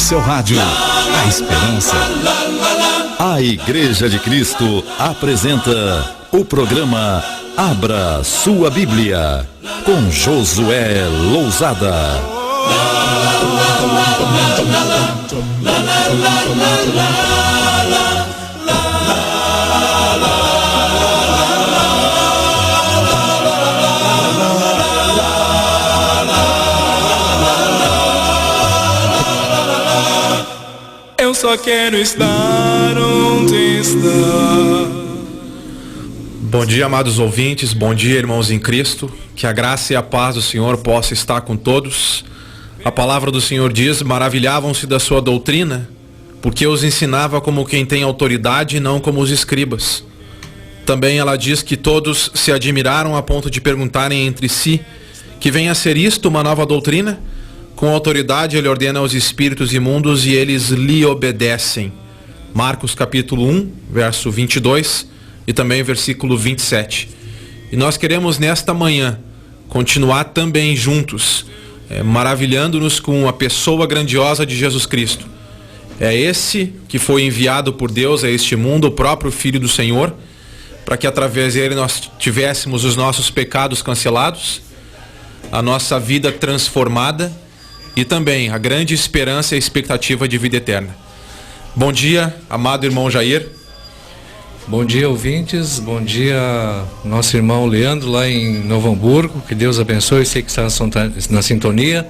seu rádio. A esperança. A Igreja de Cristo apresenta o programa Abra Sua Bíblia, com Josué Lousada. Eu só quero estar onde está. Bom dia, amados ouvintes, bom dia, irmãos em Cristo, que a graça e a paz do Senhor possa estar com todos. A palavra do Senhor diz: maravilhavam-se da sua doutrina, porque os ensinava como quem tem autoridade e não como os escribas. Também ela diz que todos se admiraram a ponto de perguntarem entre si: que venha a ser isto uma nova doutrina? Com autoridade ele ordena aos espíritos imundos e eles lhe obedecem. Marcos capítulo 1, verso 22 e também versículo 27. E nós queremos nesta manhã continuar também juntos, maravilhando-nos com a pessoa grandiosa de Jesus Cristo. É esse que foi enviado por Deus a este mundo, o próprio Filho do Senhor, para que através dele nós tivéssemos os nossos pecados cancelados, a nossa vida transformada e também a grande esperança e expectativa de vida eterna. Bom dia, amado irmão Jair. Bom dia, ouvintes. Bom dia, nosso irmão Leandro, lá em Novo Hamburgo. Que Deus abençoe, sei que está na sintonia.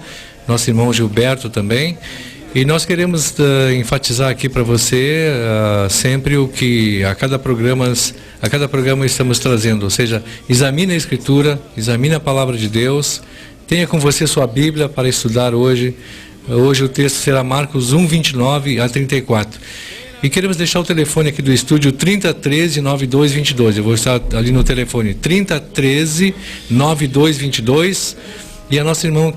Nosso irmão Gilberto também. E nós queremos enfatizar aqui para você sempre o que a cada programa estamos trazendo. Ou seja, examine a Escritura, examine a Palavra de Deus. Tenha com você sua Bíblia para estudar hoje. Hoje o texto será Marcos 1, 29 a 34. E queremos deixar o telefone aqui do estúdio 3013-9222. Eu vou estar ali no telefone 3013-9222. E a nossa irmã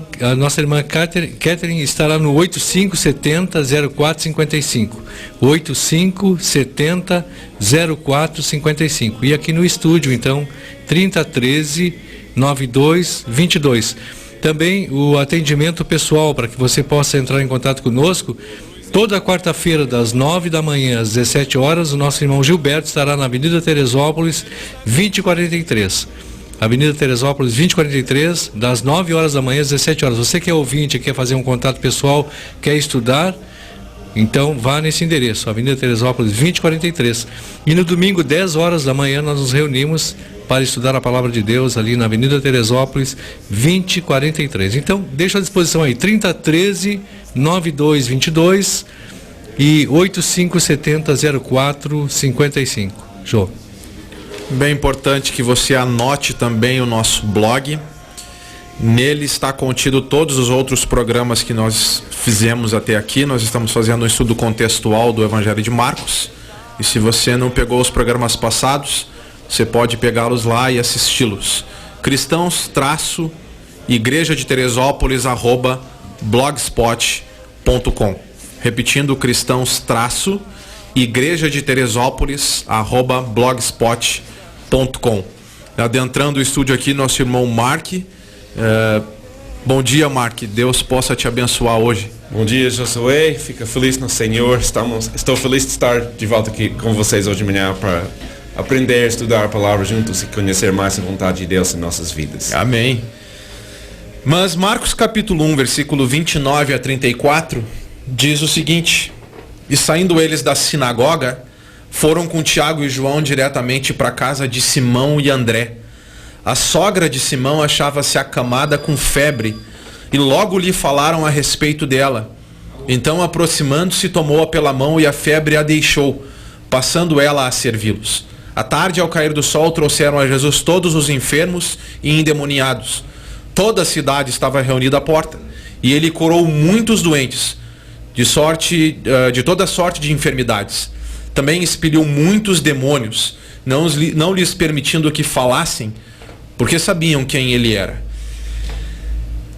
Catherine estará no 8570-0455. 8570-0455. E aqui no estúdio, então, 3013-9222. Também o atendimento pessoal, para que você possa entrar em contato conosco. Toda quarta-feira, das 9 da manhã às 17 horas, o nosso irmão Gilberto estará na Avenida Teresópolis, 2043. Avenida Teresópolis, 2043, das 9 horas da manhã às 17 horas. Você que é ouvinte, quer fazer um contato pessoal, quer estudar, então vá nesse endereço, Avenida Teresópolis, 2043. E no domingo, 10 horas da manhã, nós nos reunimos para estudar a Palavra de Deus ali na Avenida Teresópolis, 2043. Então, deixa à disposição aí, 3013-9222 e 8570-0455. Jô. Bem importante que você anote também o nosso blog. Nele está contido todos os outros programas que nós fizemos até aqui. Nós estamos fazendo um estudo contextual do Evangelho de Marcos. E se você não pegou os programas passados, você pode pegá-los lá e assisti-los. cristãos-igreja de Teresópolis @blogspot.com. Repetindo, cristãos-igreja de Teresópolis @blogspot.com. Adentrando o estúdio aqui, nosso irmão Mark. Bom dia, Mark. Deus possa te abençoar hoje. Bom dia, Josué. Fica feliz no Senhor. Estou feliz de estar de volta aqui com vocês hoje de manhã para aprender, estudar a palavra juntos e conhecer mais a vontade de Deus em nossas vidas. Amém. Mas Marcos capítulo 1, versículo 29 a 34, diz o seguinte: e saindo eles da sinagoga, foram com Tiago e João diretamente para a casa de Simão e André. A sogra de Simão achava-se acamada com febre, e logo lhe falaram a respeito dela. Então, aproximando-se, tomou-a pela mão e a febre a deixou, passando ela a servi-los. À tarde, ao cair do sol, trouxeram a Jesus todos os enfermos e endemoniados. Toda a cidade estava reunida à porta, e ele curou muitos doentes, de toda sorte de enfermidades. Também expeliu muitos demônios, não lhes permitindo que falassem, porque sabiam quem ele era.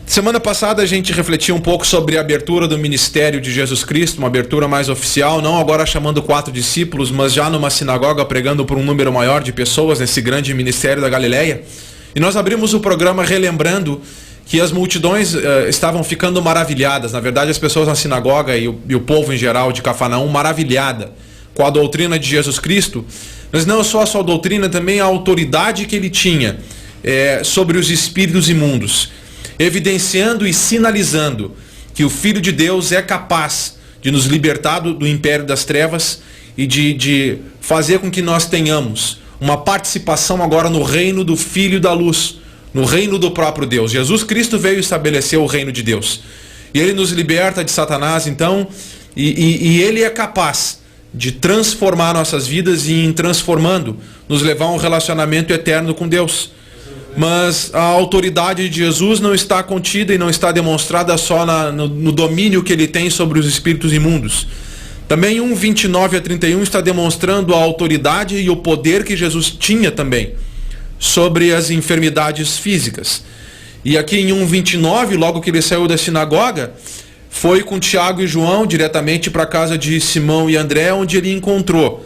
Semana passada a gente refletiu um pouco sobre a abertura do ministério de Jesus Cristo, uma abertura mais oficial, não agora chamando 4 discípulos, mas já numa sinagoga pregando por um número maior de pessoas nesse grande ministério da Galileia. E nós abrimos o programa relembrando que as multidões estavam ficando maravilhadas. Na verdade, as pessoas na sinagoga e o povo em geral de Cafarnaum maravilhada com a doutrina de Jesus Cristo, mas não só a sua doutrina, também a autoridade que ele tinha sobre os espíritos imundos, evidenciando e sinalizando que o Filho de Deus é capaz de nos libertar do império das trevas e de fazer com que nós tenhamos uma participação agora no reino do Filho da Luz, no reino do próprio Deus. Jesus Cristo veio estabelecer o reino de Deus. E ele nos liberta de Satanás, então, e ele é capaz de transformar nossas vidas e, em transformando, nos levar a um relacionamento eterno com Deus. Mas a autoridade de Jesus não está contida e não está demonstrada só no domínio que ele tem sobre os espíritos imundos. Também 1:29-31 está demonstrando a autoridade e o poder que Jesus tinha também sobre as enfermidades físicas. E aqui em 1:29, logo que ele saiu da sinagoga, foi com Tiago e João diretamente para a casa de Simão e André, onde ele encontrou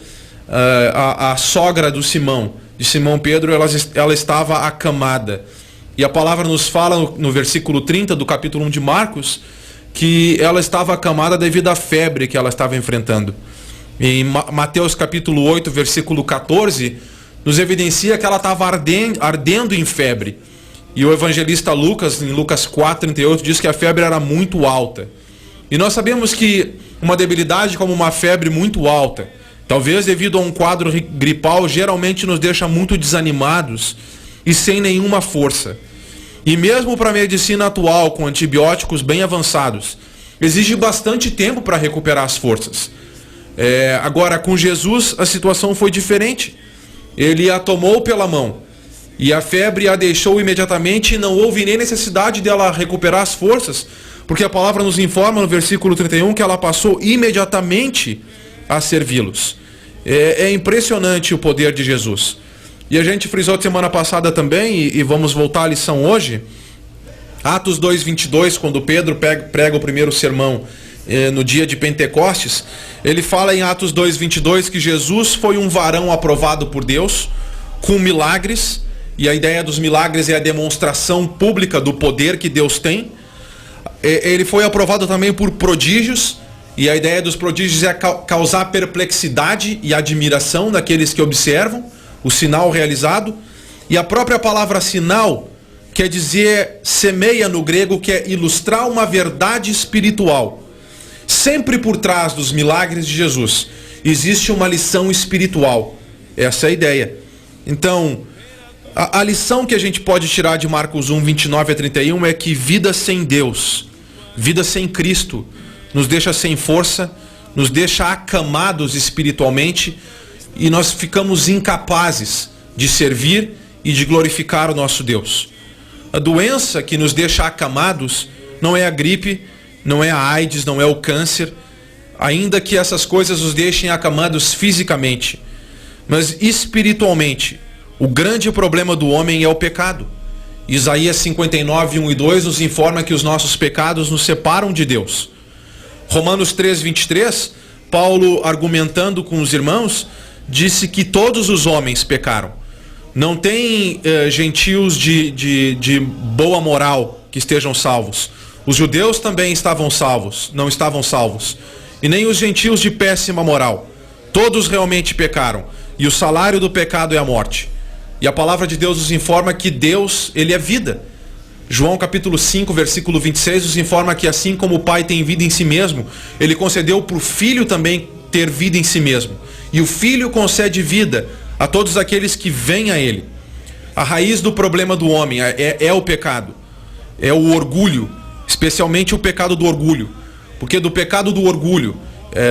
a sogra do Simão, de Simão Pedro. Ela estava acamada. E a palavra nos fala no versículo 30 do capítulo 1 de Marcos, que ela estava acamada devido à febre que ela estava enfrentando. Em Mateus capítulo 8, versículo 14, nos evidencia que ela estava ardendo em febre. E o evangelista Lucas, em Lucas 4:38, diz que a febre era muito alta. E nós sabemos que uma debilidade como uma febre muito alta, talvez devido a um quadro gripal, geralmente nos deixa muito desanimados e sem nenhuma força. E mesmo para a medicina atual, com antibióticos bem avançados, exige bastante tempo para recuperar as forças. Agora, com Jesus, a situação foi diferente. Ele a tomou pela mão e a febre a deixou imediatamente, e não houve nem necessidade dela recuperar as forças, porque a palavra nos informa no versículo 31 que ela passou imediatamente a servi-los. É impressionante o poder de Jesus. E a gente frisou semana passada também, e vamos voltar à lição hoje, Atos 2:22, quando Pedro prega o primeiro sermão no dia de Pentecostes, ele fala em Atos 2:22 que Jesus foi um varão aprovado por Deus, com milagres, e a ideia dos milagres é a demonstração pública do poder que Deus tem. Ele foi aprovado também por prodígios, e a ideia dos prodígios é causar perplexidade e admiração daqueles que observam o sinal realizado. E a própria palavra sinal quer dizer semeia no grego, que é ilustrar uma verdade espiritual. Sempre por trás dos milagres de Jesus existe uma lição espiritual. Essa é a ideia. Então, a lição que a gente pode tirar de Marcos 1:29-31 é que vida sem Deus, vida sem Cristo, nos deixa sem força, nos deixa acamados espiritualmente, e nós ficamos incapazes de servir e de glorificar o nosso Deus. A doença que nos deixa acamados não é a gripe, não é a AIDS, não é o câncer, ainda que essas coisas nos deixem acamados fisicamente, mas espiritualmente. O grande problema do homem é o pecado. Isaías 59:1-2 nos informa que os nossos pecados nos separam de Deus. Romanos 3:23, Paulo, argumentando com os irmãos, disse que todos os homens pecaram. Não tem gentios de boa moral que estejam salvos. Os judeus também não estavam salvos. E nem os gentios de péssima moral. Todos realmente pecaram. E o salário do pecado é a morte. E a palavra de Deus nos informa que Deus, Ele é vida. João capítulo 5, versículo 26 nos informa que assim como o Pai tem vida em si mesmo, Ele concedeu para o Filho também ter vida em si mesmo. E o Filho concede vida a todos aqueles que vêm a Ele. A raiz do problema do homem é o pecado. É o orgulho, especialmente o pecado do orgulho. Porque do pecado do orgulho,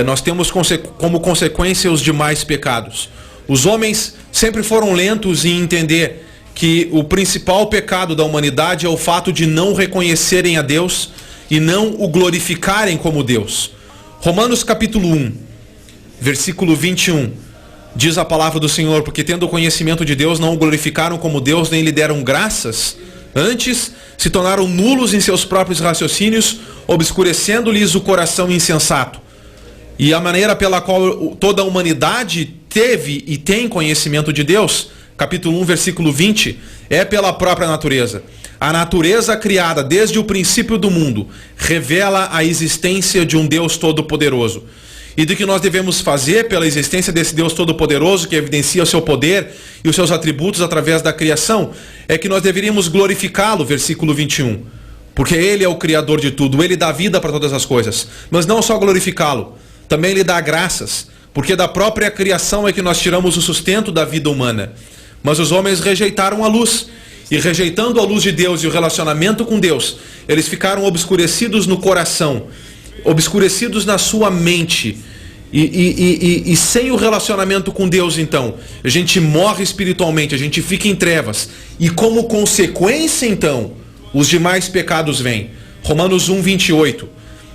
nós temos como consequência os demais pecados. Os homens sempre foram lentos em entender que o principal pecado da humanidade é o fato de não reconhecerem a Deus e não o glorificarem como Deus. Romanos capítulo 1, versículo 21, diz a palavra do Senhor: porque tendo o conhecimento de Deus, não o glorificaram como Deus, nem lhe deram graças. Antes, se tornaram nulos em seus próprios raciocínios, obscurecendo-lhes o coração insensato. E a maneira pela qual toda a humanidade teve e tem conhecimento de Deus, capítulo 1, versículo 20, é pela própria natureza. A natureza criada desde o princípio do mundo revela a existência de um Deus Todo-Poderoso. E do que nós devemos fazer pela existência desse Deus Todo-Poderoso, que evidencia o seu poder e os seus atributos através da criação, é que nós deveríamos glorificá-lo, versículo 21. Porque Ele é o Criador de tudo, Ele dá vida para todas as coisas. Mas não só glorificá-lo, também Ele dá graças, porque da própria criação é que nós tiramos o sustento da vida humana. Mas os homens rejeitaram a luz, e rejeitando a luz de Deus e o relacionamento com Deus, eles ficaram obscurecidos no coração, obscurecidos na sua mente, e sem o relacionamento com Deus, então, a gente morre espiritualmente, a gente fica em trevas, e como consequência, então, os demais pecados vêm. Romanos 1:28.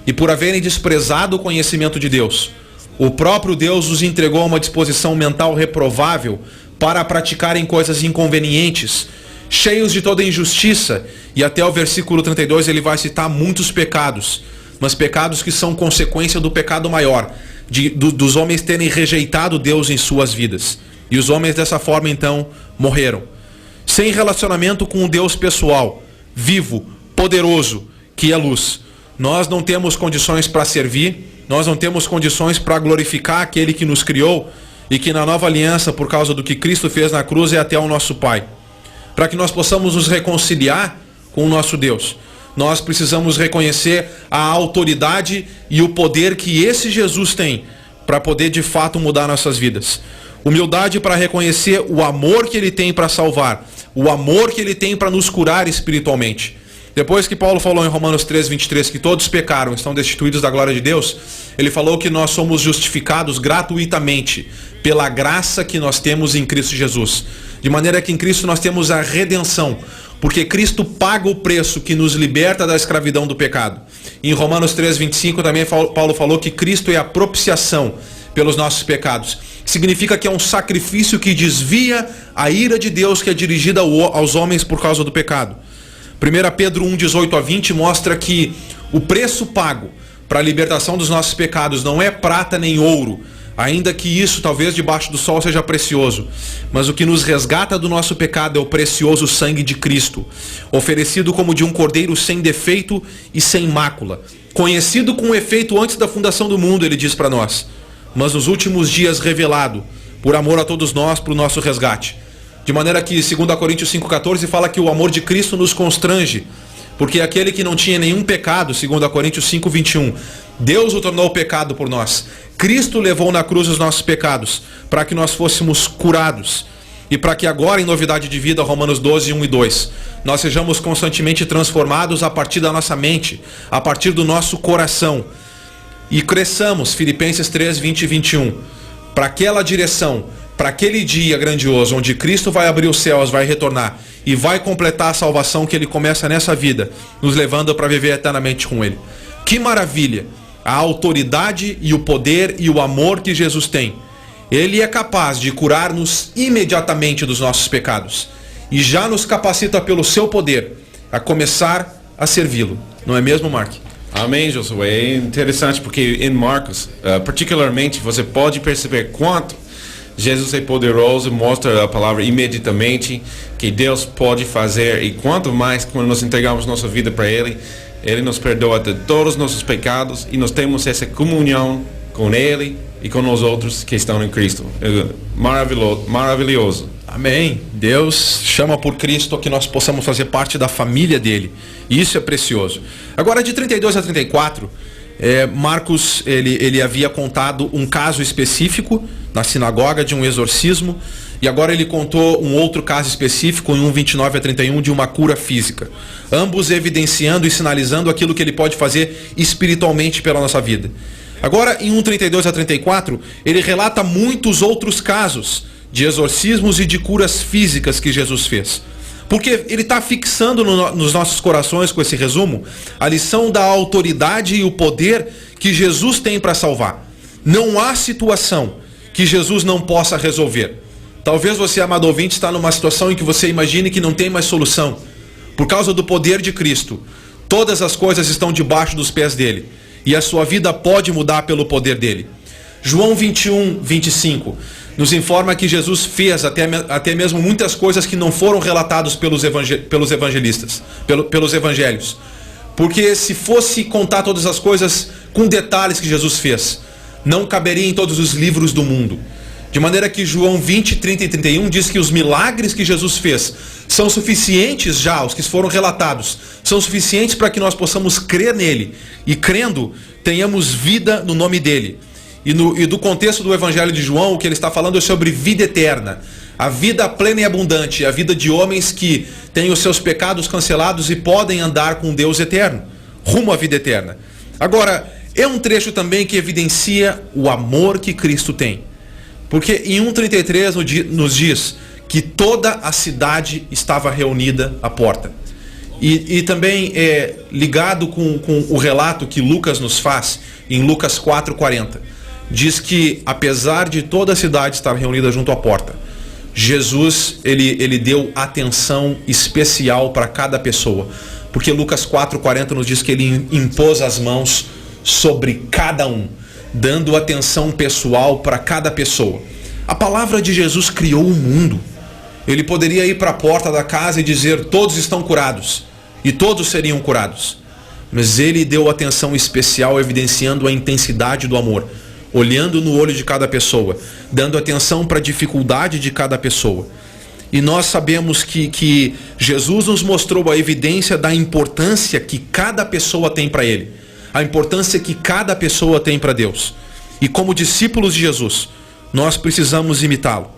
E por haverem desprezado o conhecimento de Deus, o próprio Deus os entregou a uma disposição mental reprovável para praticarem coisas inconvenientes, cheios de toda injustiça. E até o versículo 32 ele vai citar muitos pecados, mas pecados que são consequência do pecado maior, dos homens terem rejeitado Deus em suas vidas. E os homens dessa forma então morreram, sem relacionamento com um Deus pessoal, vivo, poderoso, que é luz. Nós não temos condições para servir, nós não temos condições para glorificar aquele que nos criou e que na nova aliança, por causa do que Cristo fez na cruz, é até o nosso Pai. Para que nós possamos nos reconciliar com o nosso Deus, nós precisamos reconhecer a autoridade e o poder que esse Jesus tem para poder de fato mudar nossas vidas. Humildade para reconhecer o amor que Ele tem para salvar, o amor que Ele tem para nos curar espiritualmente. Depois que Paulo falou em Romanos 3:23 que todos pecaram, estão destituídos da glória de Deus, ele falou que nós somos justificados gratuitamente pela graça que nós temos em Cristo Jesus. De maneira que em Cristo nós temos a redenção, porque Cristo paga o preço que nos liberta da escravidão do pecado. Em Romanos 3:25 também Paulo falou que Cristo é a propiciação pelos nossos pecados. Significa que é um sacrifício que desvia a ira de Deus que é dirigida aos homens por causa do pecado. 1 Pedro 1:18-20 mostra que o preço pago para a libertação dos nossos pecados não é prata nem ouro, ainda que isso talvez debaixo do sol seja precioso, mas o que nos resgata do nosso pecado é o precioso sangue de Cristo, oferecido como de um cordeiro sem defeito e sem mácula, conhecido com efeito antes da fundação do mundo, ele diz para nós, mas nos últimos dias revelado por amor a todos nós, para o nosso resgate. De maneira que 2 Coríntios 5,14 fala que o amor de Cristo nos constrange, porque aquele que não tinha nenhum pecado, 2 Coríntios 5:21, Deus o tornou pecado por nós. Cristo levou na cruz os nossos pecados, para que nós fôssemos curados, e para que agora, em novidade de vida, Romanos 12:1-2, nós sejamos constantemente transformados a partir da nossa mente, a partir do nosso coração, e cresçamos, Filipenses 3:20-21, para aquela direção, para aquele dia grandioso, onde Cristo vai abrir os céus, vai retornar e vai completar a salvação que Ele começa nessa vida, nos levando para viver eternamente com Ele. Que maravilha! A autoridade e o poder e o amor que Jesus tem. Ele é capaz de curar-nos imediatamente dos nossos pecados e já nos capacita pelo seu poder a começar a servi-lo. Não é mesmo, Mark? Amém, Josué. É interessante porque em Marcos, particularmente, você pode perceber quanto Jesus é poderoso, mostra a palavra imediatamente que Deus pode fazer, e quanto mais quando nós entregamos nossa vida para Ele, Ele nos perdoa de todos os nossos pecados e nós temos essa comunhão com Ele e com os outros que estão em Cristo. Maravilhoso. Amém. Deus chama por Cristo que nós possamos fazer parte da família dele. E isso é precioso. Agora, de 32 a 34, Marcos ele havia contado um caso específico na sinagoga de um exorcismo, e agora ele contou um outro caso específico em 1:29 a 31 de uma cura física, ambos evidenciando e sinalizando aquilo que ele pode fazer espiritualmente pela nossa vida. Agora, em 1:32 a 34, ele relata muitos outros casos de exorcismos e de curas físicas que Jesus fez. Porque ele está fixando nos nossos corações, com esse resumo, a lição da autoridade e o poder que Jesus tem para salvar. Não há situação que Jesus não possa resolver. Talvez você, amado ouvinte, está numa situação em que você imagine que não tem mais solução. Por causa do poder de Cristo, todas as coisas estão debaixo dos pés dele. E a sua vida pode mudar pelo poder dele. João 21:25. nos informa que Jesus fez até mesmo muitas coisas que não foram relatadas pelos evangelistas, pelos evangelhos. Porque se fosse contar todas as coisas com detalhes que Jesus fez, não caberia em todos os livros do mundo. De maneira que João 20, 30 e 31 diz que os milagres que Jesus fez são suficientes já, os que foram relatados, são suficientes para que nós possamos crer nele. E crendo, tenhamos vida no nome dele. E do contexto do Evangelho de João, o que ele está falando é sobre vida eterna. A vida plena e abundante, a vida de homens que têm os seus pecados cancelados e podem andar com Deus eterno, rumo à vida eterna. Agora, é um trecho também que evidencia o amor que Cristo tem. Porque em 1,33 nos diz que toda a cidade estava reunida à porta. E também ligado com o relato que Lucas nos faz, em Lucas 4,40. Diz que apesar de toda a cidade estar reunida junto à porta, Jesus ele deu atenção especial para cada pessoa. Porque Lucas 4,40 nos diz que ele impôs as mãos sobre cada um, dando atenção pessoal para cada pessoa. A palavra de Jesus criou o mundo. Ele poderia ir para a porta da casa e dizer: todos estão curados, e todos seriam curados. Mas ele deu atenção especial, evidenciando a intensidade do amor, olhando no olho de cada pessoa, dando atenção para a dificuldade de cada pessoa. E nós sabemos que Jesus nos mostrou a evidência da importância que cada pessoa tem para ele, a importância que cada pessoa tem para Deus. E como discípulos de Jesus, nós precisamos imitá-lo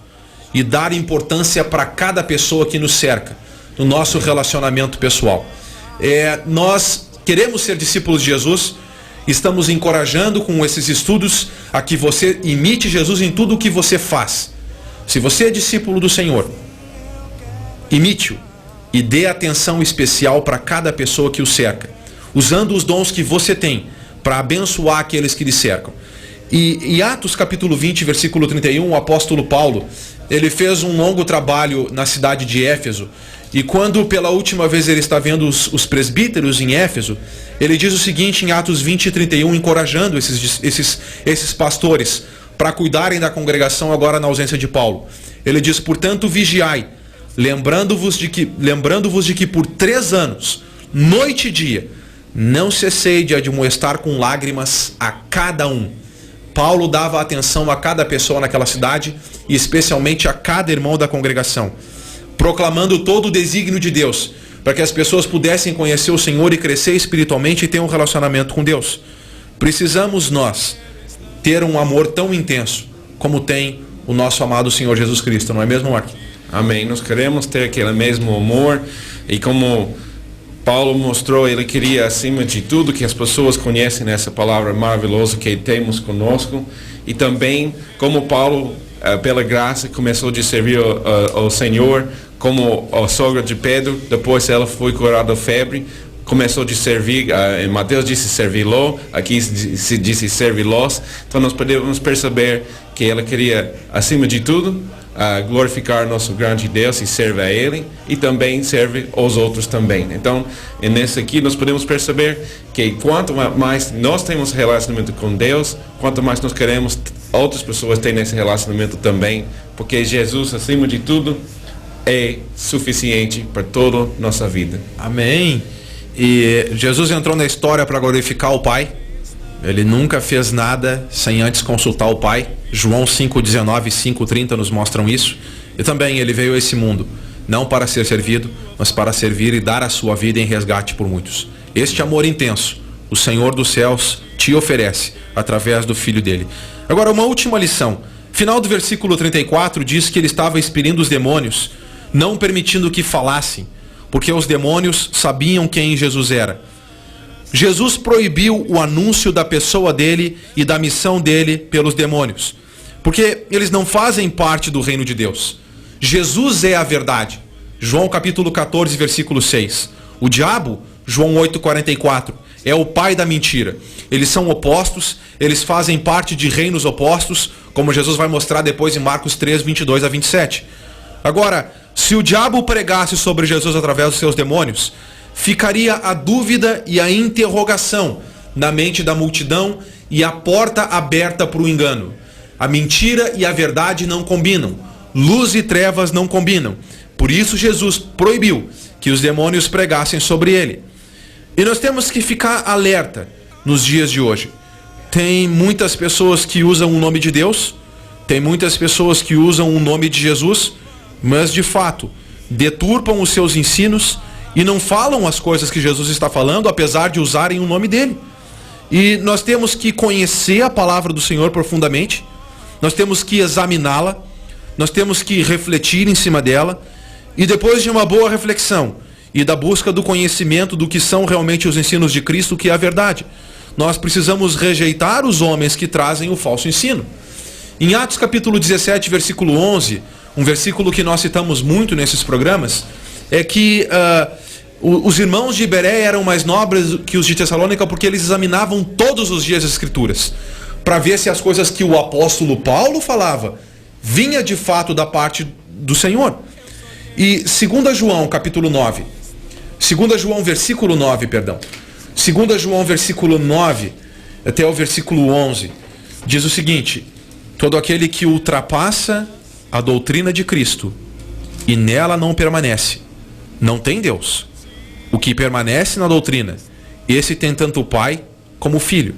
e dar importância para cada pessoa que nos cerca, no nosso relacionamento pessoal. Nós queremos ser discípulos de Jesus, estamos encorajando com esses estudos a que você imite Jesus em tudo o que você faz. Se você é discípulo do Senhor, imite-o e dê atenção especial para cada pessoa que o cerca, usando os dons que você tem para abençoar aqueles que lhe cercam. E Atos capítulo 20, versículo 31, o apóstolo Paulo, ele fez um longo trabalho na cidade de Éfeso. E quando pela última vez ele está vendo os presbíteros em Éfeso, ele diz o seguinte em Atos 20, 31, encorajando esses pastores para cuidarem da congregação agora na ausência de Paulo. Ele diz: portanto vigiai, lembrando-vos de que por 3 anos, noite e dia, não cessei de admoestar com lágrimas a cada um. Paulo dava atenção a cada pessoa naquela cidade e especialmente a cada irmão da congregação, proclamando todo o desígnio de Deus, para que as pessoas pudessem conhecer o Senhor e crescer espiritualmente e ter um relacionamento com Deus. Precisamos nós ter um amor tão intenso como tem o nosso amado Senhor Jesus Cristo, não é mesmo, Mark? Amém. Nós queremos ter aquele mesmo amor, e como Paulo mostrou, ele queria acima de tudo que as pessoas conhecem essa palavra maravilhosa que temos conosco. E também como Paulo, pela graça, começou a servir ao Senhor, como a sogra de Pedro, depois ela foi curada da febre, começou a servir, em Mateus disse servi-lo, aqui se disse servi-los. Então nós podemos perceber que ela queria, acima de tudo, glorificar nosso grande Deus e serve a Ele, e também serve aos outros também. Então, nesse aqui nós podemos perceber que quanto mais nós temos relacionamento com Deus, quanto mais nós queremos outras pessoas terem esse relacionamento também, porque Jesus, acima de tudo, é suficiente para toda a nossa vida. Amém. E Jesus entrou na história para glorificar o Pai. Ele nunca fez nada sem antes consultar o Pai. João 5,19 e 5,30 nos mostram isso. E também ele veio a esse mundo, não para ser servido, mas para servir e dar a sua vida em resgate por muitos. Este amor intenso, o Senhor dos céus te oferece através do Filho dele. Agora, uma última lição. Final do versículo 34 diz que ele estava expelindo os demônios, não permitindo que falassem, porque os demônios sabiam quem Jesus era. Jesus proibiu o anúncio da pessoa dele e da missão dele pelos demônios, porque eles não fazem parte do reino de Deus. Jesus é a verdade. João capítulo 14, versículo 6. O diabo, João 8,44, é o pai da mentira. Eles são opostos, eles fazem parte de reinos opostos, como Jesus vai mostrar depois em Marcos 3, 22 a 27. Agora, se o diabo pregasse sobre Jesus através dos seus demônios, ficaria a dúvida e a interrogação na mente da multidão e a porta aberta para o engano. A mentira e a verdade não combinam. Luz e trevas não combinam. Por isso Jesus proibiu que os demônios pregassem sobre ele. E nós temos que ficar alerta nos dias de hoje. Tem muitas pessoas que usam o nome de Deus, tem muitas pessoas que usam o nome de Jesus, mas de fato deturpam os seus ensinos e não falam as coisas que Jesus está falando, apesar de usarem o nome dele. E nós temos que conhecer a palavra do Senhor profundamente, nós temos que examiná-la, nós temos que refletir em cima dela, e depois de uma boa reflexão e da busca do conhecimento do que são realmente os ensinos de Cristo, que é a verdade, nós precisamos rejeitar os homens que trazem o falso ensino. Em Atos capítulo 17, versículo 11, um versículo que nós citamos muito nesses programas, é que os irmãos de Bereia eram mais nobres que os de Tessalônica porque eles examinavam todos os dias as Escrituras, para ver se as coisas que o apóstolo Paulo falava vinha de fato da parte do Senhor. E 2 João capítulo 9, 2 João versículo 9, perdão, 2 João versículo 9 até o versículo 11, diz o seguinte: todo aquele que ultrapassa a doutrina de Cristo e nela não permanece, não tem Deus. O que permanece na doutrina, esse tem tanto o Pai como o Filho.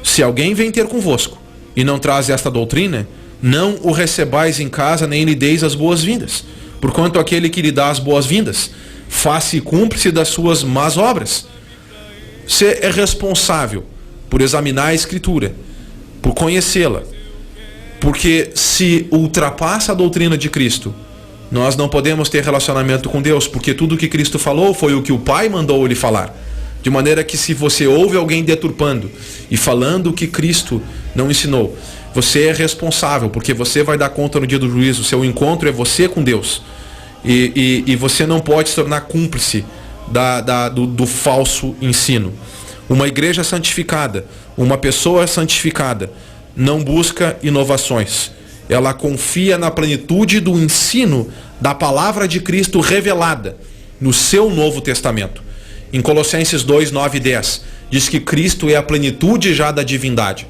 Se alguém vem ter convosco e não traz esta doutrina, não o recebais em casa, nem lhe deis as boas-vindas. Porquanto aquele que lhe dá as boas-vindas, faz-se cúmplice das suas más obras. Você é responsável por examinar a Escritura, por conhecê-la, porque se ultrapassa a doutrina de Cristo, nós não podemos ter relacionamento com Deus, porque tudo o que Cristo falou foi o que o Pai mandou ele falar. De maneira que se você ouve alguém deturpando e falando o que Cristo não ensinou, você é responsável, porque você vai dar conta no dia do juízo. O seu encontro é você com Deus. E você não pode se tornar cúmplice do falso ensino. Uma igreja santificada, uma pessoa santificada, não busca inovações. Ela confia na plenitude do ensino da palavra de Cristo revelada no seu Novo Testamento. Em Colossenses 2, 9 e 10, diz que Cristo é a plenitude já da divindade.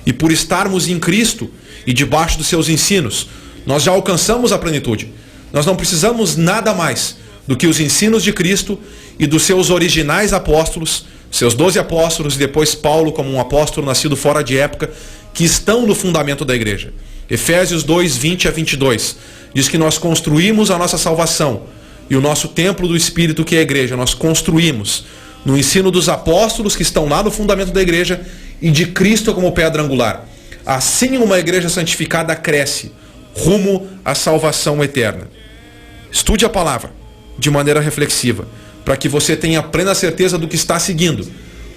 E por estarmos em Cristo e debaixo dos seus ensinos, nós já alcançamos a plenitude. Nós não precisamos nada mais do que os ensinos de Cristo e dos seus originais apóstolos, seus 12 apóstolos e depois Paulo como um apóstolo nascido fora de época, que estão no fundamento da igreja. Efésios 2, 20 a 22, diz que nós construímos a nossa salvação e o nosso templo do Espírito, que é a igreja, nós construímos no ensino dos apóstolos que estão lá no fundamento da igreja e de Cristo como pedra angular. Assim uma igreja santificada cresce rumo à salvação eterna. Estude a palavra de maneira reflexiva, para que você tenha plena certeza do que está seguindo,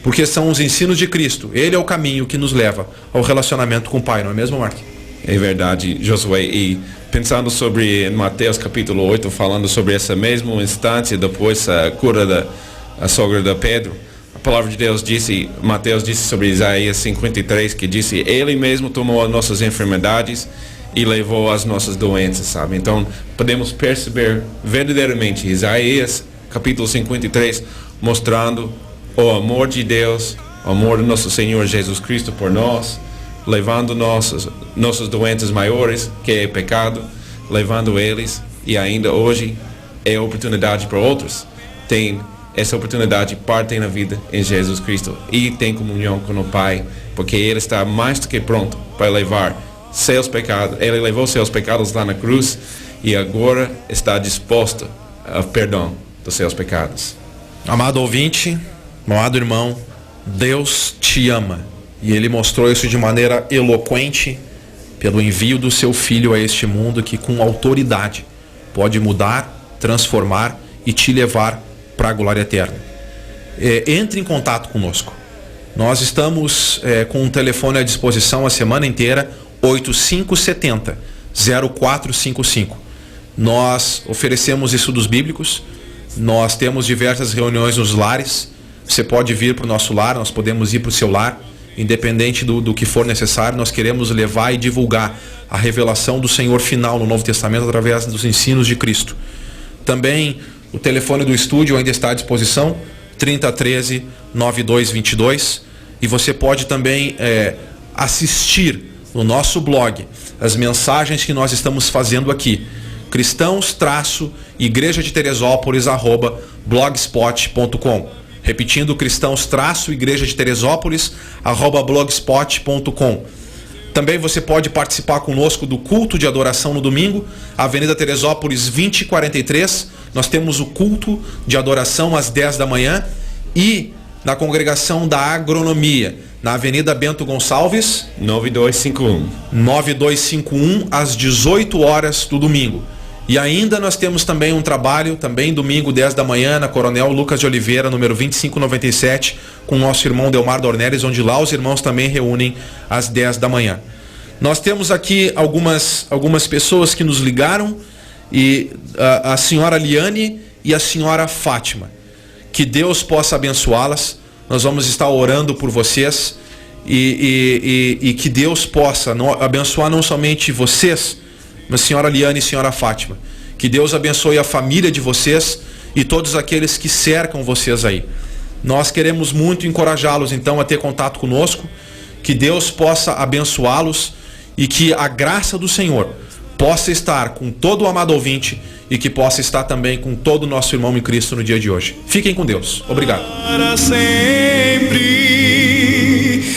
porque são os ensinos de Cristo. Ele é o caminho que nos leva ao relacionamento com o Pai, não é mesmo, Mark? É verdade, Josué. E pensando sobre Mateus capítulo 8, falando sobre essa mesma instância depois a cura da sogra de Pedro, a palavra de Deus disse, Mateus disse sobre Isaías 53, que disse: Ele mesmo tomou as nossas enfermidades e levou as nossas doenças, sabe? Então podemos perceber verdadeiramente Isaías capítulo 53 mostrando o amor de Deus, o amor do nosso Senhor Jesus Cristo por nós, levando nossas doenças maiores, que é pecado, levando eles, e ainda hoje é oportunidade para outros. Tem essa oportunidade, partem na vida em Jesus Cristo e tem comunhão com o Pai, porque Ele está mais do que pronto para levar seus pecados. Ele levou seus pecados lá na cruz e agora está disposto a perdão dos seus pecados. Amado ouvinte, amado irmão, Deus te ama. E Ele mostrou isso de maneira eloquente pelo envio do seu Filho a este mundo, que com autoridade pode mudar, transformar e te levar para a glória eterna. Entre em contato conosco. Nós estamos com um telefone à disposição a semana inteira, 8570-0455. Nós oferecemos estudos bíblicos, nós temos diversas reuniões nos lares. Você pode vir para o nosso lar, nós podemos ir para o seu lar. Independente do que for necessário, nós queremos levar e divulgar a revelação do Senhor final no Novo Testamento através dos ensinos de Cristo. Também o telefone do estúdio ainda está à disposição, 3013-9222, e você pode também assistir no nosso blog as mensagens que nós estamos fazendo aqui. cristãos-igreja de Teresópolis @blogspot.com. Repetindo, cristãos-igreja de Teresópolis @blogspot.com. Também você pode participar conosco do culto de adoração no domingo, Avenida Teresópolis 2043. Nós temos o culto de adoração às 10 da manhã e na congregação da Agronomia, na Avenida Bento Gonçalves 9251 às 18 horas do domingo. E ainda nós temos também um trabalho, também domingo 10 da manhã, na Coronel Lucas de Oliveira, número 2597, com o nosso irmão Delmar Dornelles, onde lá os irmãos também reúnem às 10 da manhã. Nós temos aqui algumas pessoas que nos ligaram, e a senhora Liane e a senhora Fátima. Que Deus possa abençoá-las. Nós vamos estar orando por vocês e que Deus possa abençoar não somente vocês, mas senhora Liane e senhora Fátima. Que Deus abençoe a família de vocês e todos aqueles que cercam vocês aí. Nós queremos muito encorajá-los então a ter contato conosco. Que Deus possa abençoá-los e que a graça do Senhor possa estar com todo o amado ouvinte e que possa estar também com todo o nosso irmão em Cristo no dia de hoje. Fiquem com Deus. Obrigado. Para sempre.